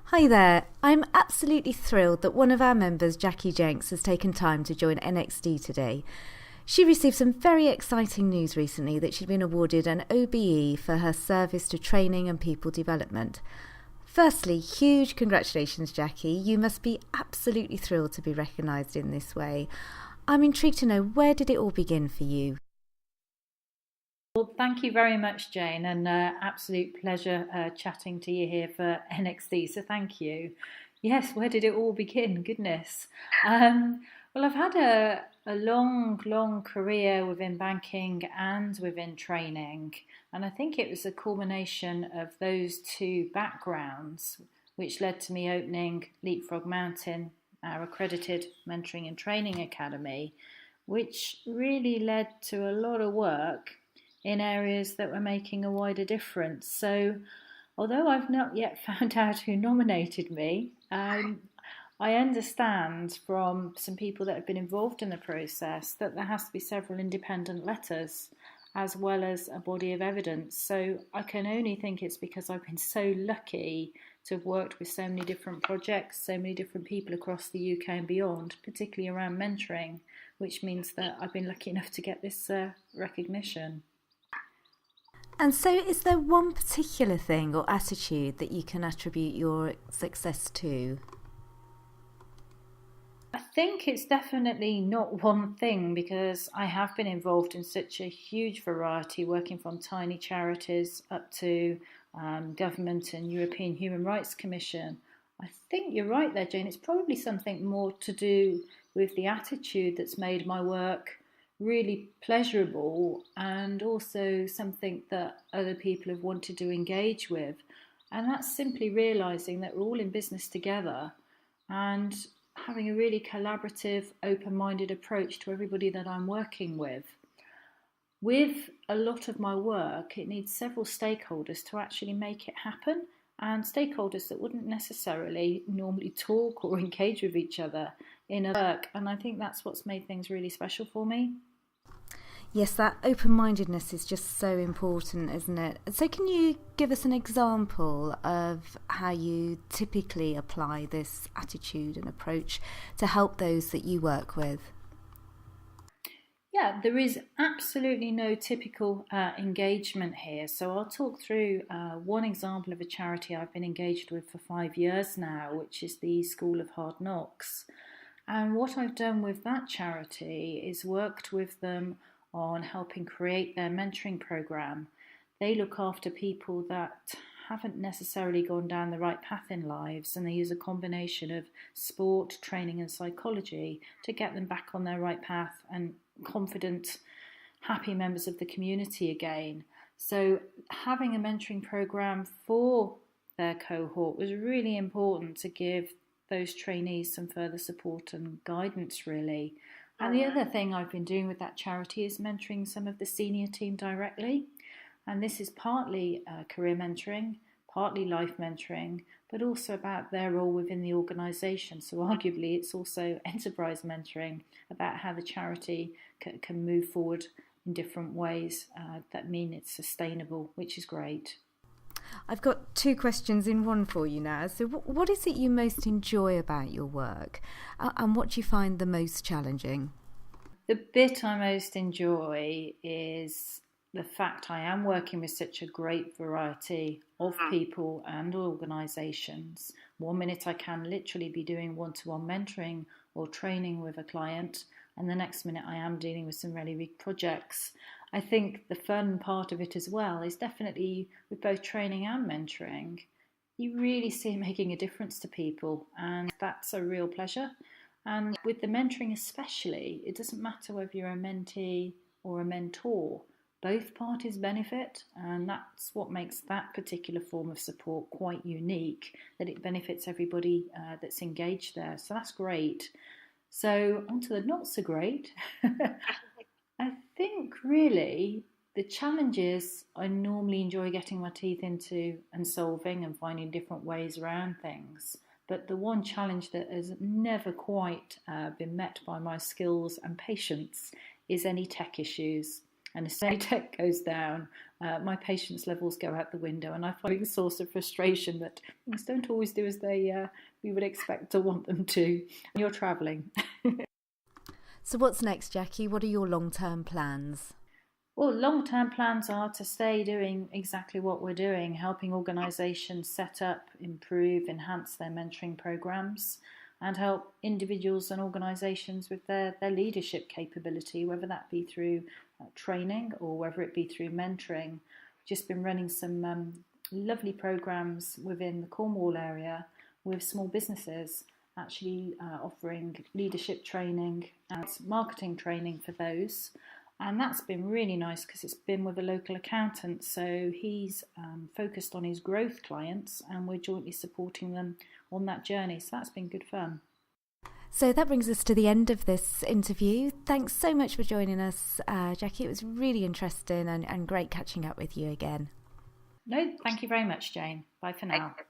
Hi there. I'm absolutely thrilled that one of our members, Jackie Jenks, has taken time to join NXD today. She received some very exciting news recently that she'd been awarded an OBE for her service to training and people development. Firstly, huge congratulations, Jackie. You must be absolutely thrilled to be recognised in this way. I'm intrigued to know, where did it all begin for you? Well, thank you very much, Jane, and absolute pleasure chatting to you here for NXT. So thank you. Yes, where did it all begin? Goodness. Well, I've had a long career within banking and within training, and I think it was a culmination of those two backgrounds which led to me opening LeapFrog Mountain, our accredited mentoring and training academy, which really led to a lot of work in areas that were making a wider difference. So, although I've not yet found out who nominated me, I understand from some people that have been involved in the process that there has to be several independent letters as well as a body of evidence. So I can only think it's because I've been so lucky to have worked with so many different projects, so many different people across the UK and beyond, particularly around mentoring, which means that I've been lucky enough to get this recognition. And so, is there one particular thing or attitude that you can attribute your success to? I think it's definitely not one thing because I have been involved in such a huge variety, working from tiny charities up to government and European Human Rights Commission. I think you're right there, Jane. It's probably something more to do with the attitude that's made my work really pleasurable and also something that other people have wanted to engage with. And that's simply realising that we're all in business together and having a really collaborative, open-minded approach to everybody that I'm working with. With a lot of my work, it needs several stakeholders to actually make it happen, and stakeholders that wouldn't necessarily normally talk or engage with each other in a work. And I think that's what's made things really special for me. Yes, that open-mindedness is just so important, isn't it? So can you give us an example of how you typically apply this attitude and approach to help those that you work with? Yeah, there is absolutely no typical engagement here. So I'll talk through one example of a charity I've been engaged with for 5 years now, which is the School of Hard Knocks. And what I've done with that charity is worked with them on helping create their mentoring program. They look after people that haven't necessarily gone down the right path in lives, and they use a combination of sport, training and psychology to get them back on their right path and confident, happy members of the community again. So having a mentoring program for their cohort was really important to give those trainees some further support and guidance, really. And the other thing I've been doing with that charity is mentoring some of the senior team directly. And this is partly career mentoring, partly life mentoring, but also about their role within the organisation. So arguably it's also enterprise mentoring about how the charity can move forward in different ways that mean it's sustainable, which is great. I've got two questions in one for you now. So what is it you most enjoy about your work, and what do you find the most challenging? The bit I most enjoy is the fact I am working with such a great variety of people and organisations. One minute I can literally be doing one-to-one mentoring or training with a client, and the next minute I am dealing with some really big projects. I think the fun part of it as well is definitely with both training and mentoring, you really see it making a difference to people, and that's a real pleasure. And with the mentoring especially, it doesn't matter whether you're a mentee or a mentor. Both parties benefit, and that's what makes that particular form of support quite unique, that it benefits everybody that's engaged there. So that's great. So on to the not so great. I think really the challenges I normally enjoy getting my teeth into and solving and finding different ways around things. But the one challenge that has never quite been met by my skills and patience is any tech issues. And as the tech goes down, my patience levels go out the window, and I find a source of frustration that things don't always do as we would expect or want them to. You're travelling. So what's next, Jackie? What are your long-term plans? Well, long-term plans are to stay doing exactly what we're doing, helping organisations set up, improve, enhance their mentoring programmes, and help individuals and organisations with their leadership capability, whether that be through training or whether it be through mentoring. Just been running some lovely programmes within the Cornwall area with small businesses, actually offering leadership training and marketing training for those. And that's been really nice because it's been with a local accountant. So he's focused on his growth clients and we're jointly supporting them on that journey. So that's been good fun. So that brings us to the end of this interview. Thanks so much for joining us, Jackie. It was really interesting and great catching up with you again. No, thank you very much, Jane. Bye for now.